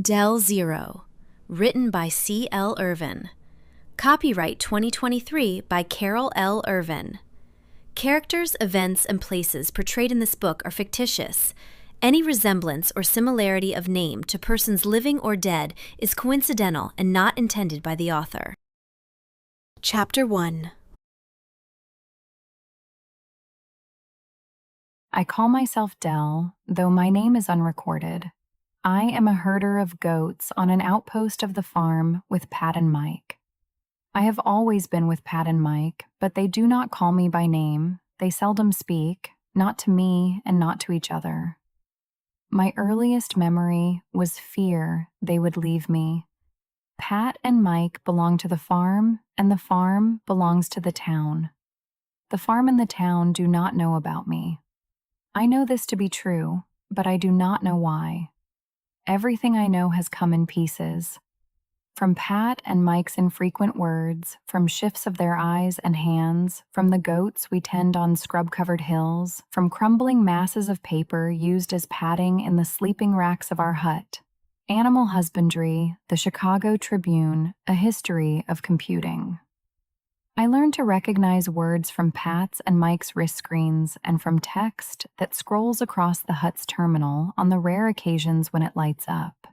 Dell Zero, written by C. L. Irvin. Copyright 2023 by Carol L. Irvin. Characters, events, and places portrayed in this book are fictitious. Any resemblance or similarity of name to persons living or dead is coincidental and not intended by the author. Chapter 1. I call myself Dell, though my name is unrecorded. I am a herder of goats on an outpost of the farm with Pat and Mike. I have always been with Pat and Mike, but they do not call me by name. They seldom speak, not to me and not to each other. My earliest memory was fear they would leave me. Pat and Mike belong to the farm, and the farm belongs to the town. The farm and the town do not know about me. I know this to be true, but I do not know why. Everything I know has come in pieces. From Pat and Mike's infrequent words, from shifts of their eyes and hands, from the goats we tend on scrub-covered hills, from crumbling masses of paper used as padding in the sleeping racks of our hut. Animal husbandry, the Chicago Tribune, a history of computing. I learned to recognize words from Pat's and Mike's wrist screens and from text that scrolls across the hut's terminal on the rare occasions when it lights up.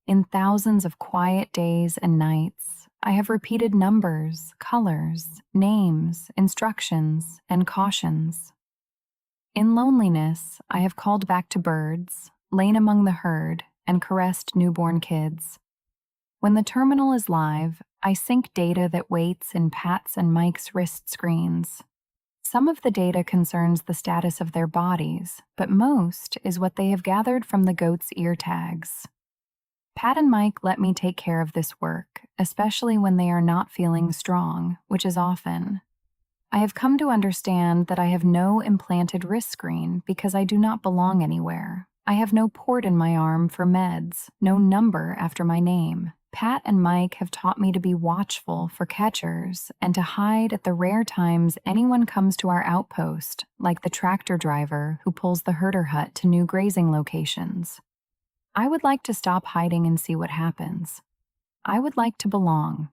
In thousands of quiet days and nights, I have repeated numbers, colors, names, instructions, and cautions. In loneliness, I have called back to birds, lain among the herd, and caressed newborn kids. When the terminal is live, I sync data that waits in Pat's and Mike's wrist screens. Some of the data concerns the status of their bodies, but most is what they have gathered from the goats' ear tags. Pat and Mike let me take care of this work, especially when they are not feeling strong, which is often. I have come to understand that I have no implanted wrist screen because I do not belong anywhere. I have no port in my arm for meds, no number after my name. Pat and Mike have taught me to be watchful for catchers and to hide at the rare times anyone comes to our outpost, like the tractor driver who pulls the herder hut to new grazing locations. I would like to stop hiding and see what happens. I would like to belong.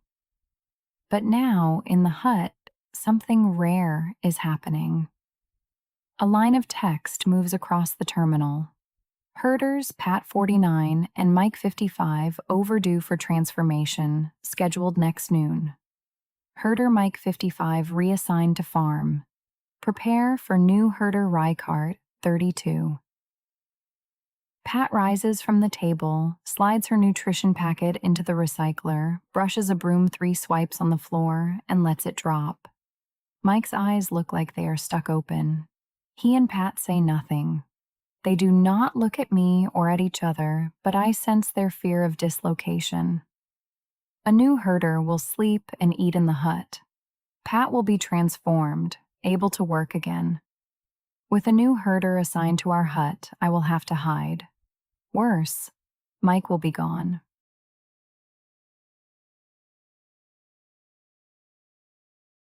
But now, in the hut, something rare is happening. A line of text moves across the terminal. Herders Pat 49 and Mike 55 overdue for transformation, scheduled next noon. Herder Mike 55 reassigned to farm. Prepare for new herder Reichardt 32. Pat rises from the table, slides her nutrition packet into the recycler, brushes a broom 3 swipes on the floor, and lets it drop. Mike's eyes look like they are stuck open. He and Pat say nothing. They do not look at me or at each other, but I sense their fear of dislocation. A new herder will sleep and eat in the hut. Pat will be transformed, able to work again. With a new herder assigned to our hut, I will have to hide. Worse, Mike will be gone.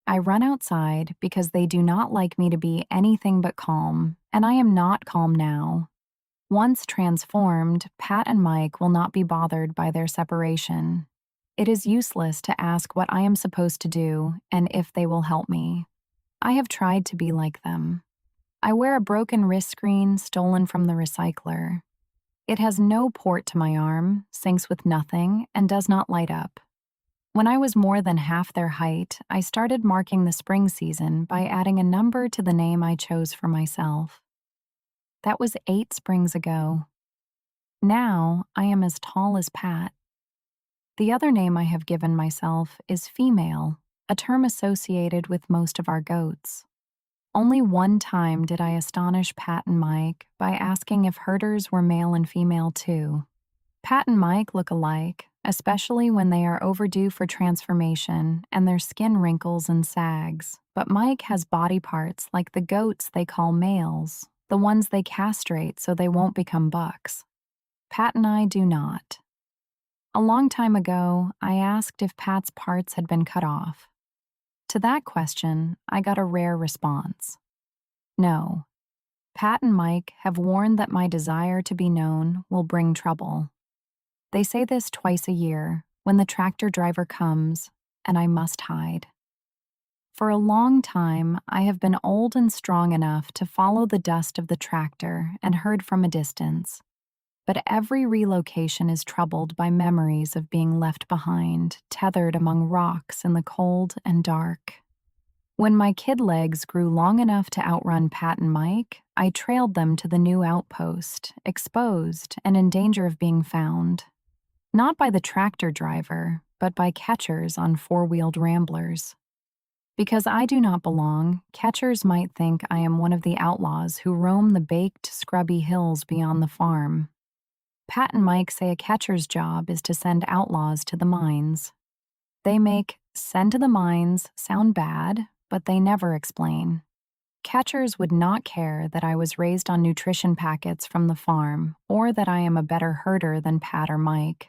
I run outside because they do not like me to be anything but calm, and I am not calm now. Once transformed, Pat and Mike will not be bothered by their separation. It is useless to ask what I am supposed to do and if they will help me. I have tried to be like them. I wear a broken wrist screen stolen from the recycler. It has no port to my arm, syncs with nothing, and does not light up. When I was more than half their height, I started marking the spring season by adding a number to the name I chose for myself. That was 8 springs ago. Now I am as tall as Pat. The other name I have given myself is female, a term associated with most of our goats. Only one time did I astonish Pat and Mike by asking if herders were male and female too. Pat and Mike look alike, especially when they are overdue for transformation and their skin wrinkles and sags. But Mike has body parts like the goats they call males, the ones they castrate so they won't become bucks. Pat and I do not. A long time ago, I asked if Pat's parts had been cut off. To that question, I got a rare response. No. Pat and Mike have warned that my desire to be known will bring trouble. They say this twice a year, when the tractor driver comes, and I must hide. For a long time, I have been old and strong enough to follow the dust of the tractor and herd from a distance. But every relocation is troubled by memories of being left behind, tethered among rocks in the cold and dark. When my kid legs grew long enough to outrun Pat and Mike, I trailed them to the new outpost, exposed and in danger of being found. Not by the tractor driver, but by catchers on four-wheeled ramblers. Because I do not belong, catchers might think I am one of the outlaws who roam the baked, scrubby hills beyond the farm. Pat and Mike say a catcher's job is to send outlaws to the mines. They make "send to the mines" sound bad, but they never explain. Catchers would not care that I was raised on nutrition packets from the farm, or that I am a better herder than Pat or Mike.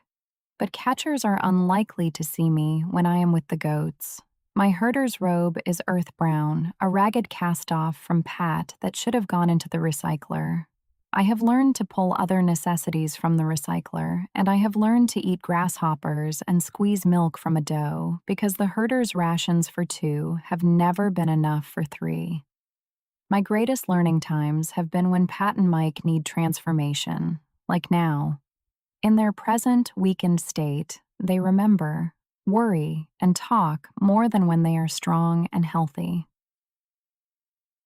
But catchers are unlikely to see me when I am with the goats. My herder's robe is earth brown, a ragged cast-off from Pat that should have gone into the recycler. I have learned to pull other necessities from the recycler, and I have learned to eat grasshoppers and squeeze milk from a doe because the herder's rations for 2 have never been enough for 3. My greatest learning times have been when Pat and Mike need transformation, like now. In their present, weakened state, they remember, worry, and talk more than when they are strong and healthy.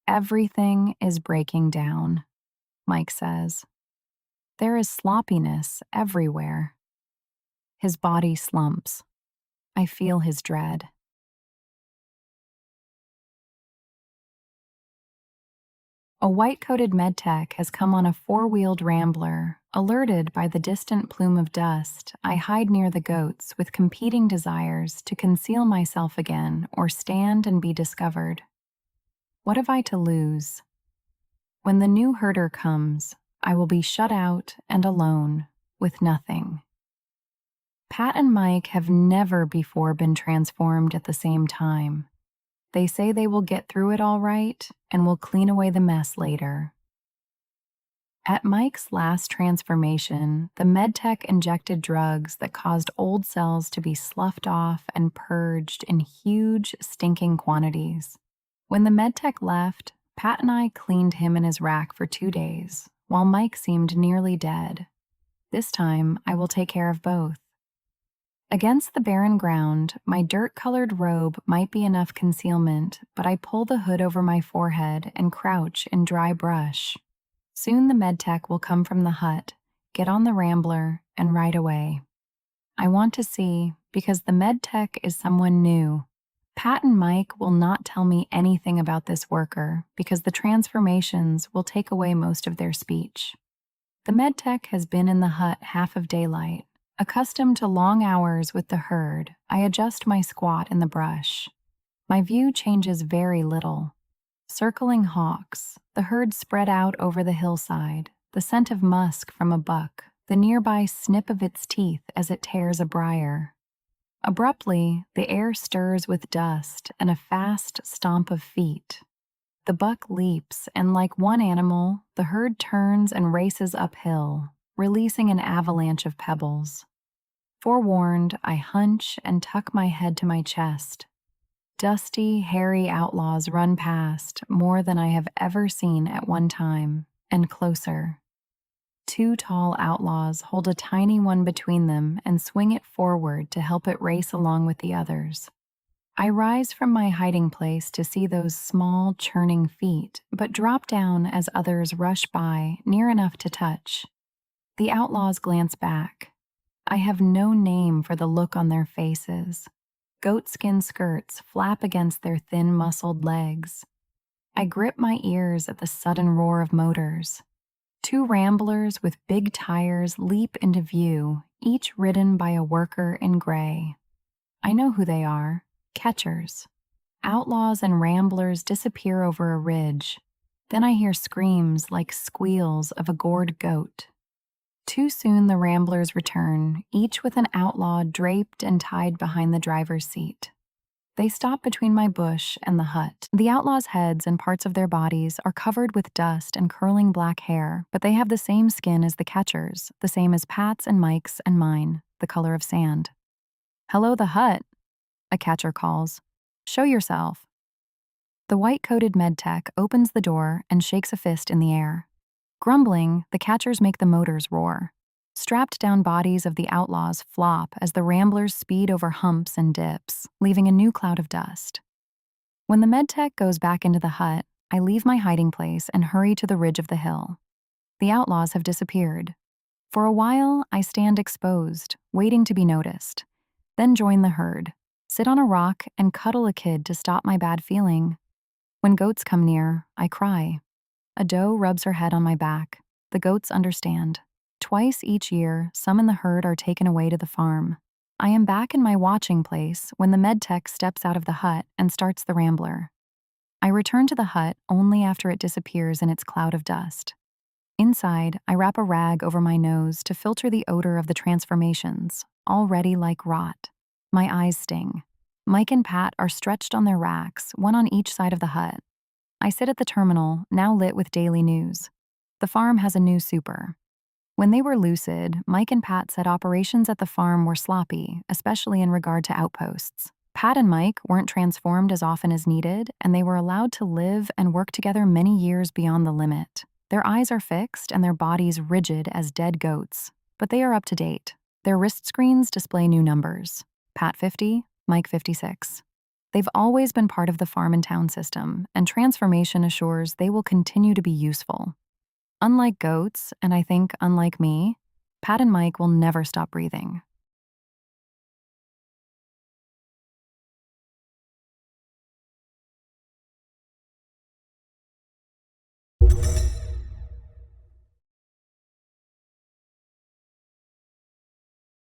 Everything is breaking down, Mike says. There is sloppiness everywhere. His body slumps. I feel his dread. A white-coated medtech has come on a four-wheeled rambler. Alerted by the distant plume of dust, I hide near the goats with competing desires to conceal myself again or stand and be discovered. What have I to lose? When the new herder comes, I will be shut out and alone, with nothing. Pat and Mike have never before been transformed at the same time. They say they will get through it all right and will clean away the mess later. At Mike's last transformation, the medtech injected drugs that caused old cells to be sloughed off and purged in huge, stinking quantities. When the medtech left, Pat and I cleaned him in his rack for 2 days, while Mike seemed nearly dead. This time, I will take care of both. Against the barren ground, my dirt-colored robe might be enough concealment, but I pull the hood over my forehead and crouch in dry brush. Soon the medtech will come from the hut, get on the rambler, and ride away. I want to see, because the medtech is someone new. Pat and Mike will not tell me anything about this worker because the transformations will take away most of their speech. The medtech has been in the hut half of daylight. Accustomed to long hours with the herd, I adjust my squat in the brush. My view changes very little. Circling hawks, the herd spread out over the hillside, the scent of musk from a buck, the nearby snip of its teeth as it tears a briar. Abruptly, the air stirs with dust and a fast stomp of feet. The buck leaps, and like one animal, the herd turns and races uphill, releasing an avalanche of pebbles. Forewarned, I hunch and tuck my head to my chest. Dusty, hairy outlaws run past, more than I have ever seen at one time, and closer. 2 tall outlaws hold a tiny one between them and swing it forward to help it race along with the others. I rise from my hiding place to see those small, churning feet, but drop down as others rush by, near enough to touch. The outlaws glance back. I have no name for the look on their faces. Goatskin skirts flap against their thin, muscled legs. I grip my ears at the sudden roar of motors. 2 ramblers with big tires leap into view, each ridden by a worker in gray. I know who they are. Catchers. Outlaws and ramblers disappear over a ridge. Then I hear screams like squeals of a gored goat. Too soon the ramblers return, each with an outlaw draped and tied behind the driver's seat. They stop between my bush and the hut. The outlaws' heads and parts of their bodies are covered with dust and curling black hair, but they have the same skin as the catchers, the same as Pat's and Mike's and mine, the color of sand. "Hello, the hut," a catcher calls. "Show yourself." The white-coated medtech opens the door and shakes a fist in the air. Grumbling, the catchers make the motors roar. Strapped-down bodies of the outlaws flop as the ramblers speed over humps and dips, leaving a new cloud of dust. When the medtech goes back into the hut, I leave my hiding place and hurry to the ridge of the hill. The outlaws have disappeared. For a while, I stand exposed, waiting to be noticed. Then join the herd, sit on a rock, and cuddle a kid to stop my bad feeling. When goats come near, I cry. A doe rubs her head on my back. The goats understand. Twice each year, some in the herd are taken away to the farm. I am back in my watching place when the medtech steps out of the hut and starts the rambler. I return to the hut only after it disappears in its cloud of dust. Inside, I wrap a rag over my nose to filter the odor of the transformations, already like rot. My eyes sting. Mike and Pat are stretched on their racks, one on each side of the hut. I sit at the terminal, now lit with daily news. The farm has a new super. When they were lucid, Mike and Pat said operations at the farm were sloppy, especially in regard to outposts. Pat and Mike weren't transformed as often as needed, and they were allowed to live and work together many years beyond the limit. Their eyes are fixed and their bodies rigid as dead goats, but they are up to date. Their wrist screens display new numbers. Pat 50, Mike 56. They've always been part of the farm and town system, and transformation assures they will continue to be useful. Unlike goats, and I think unlike me, Pat and Mike will never stop breathing.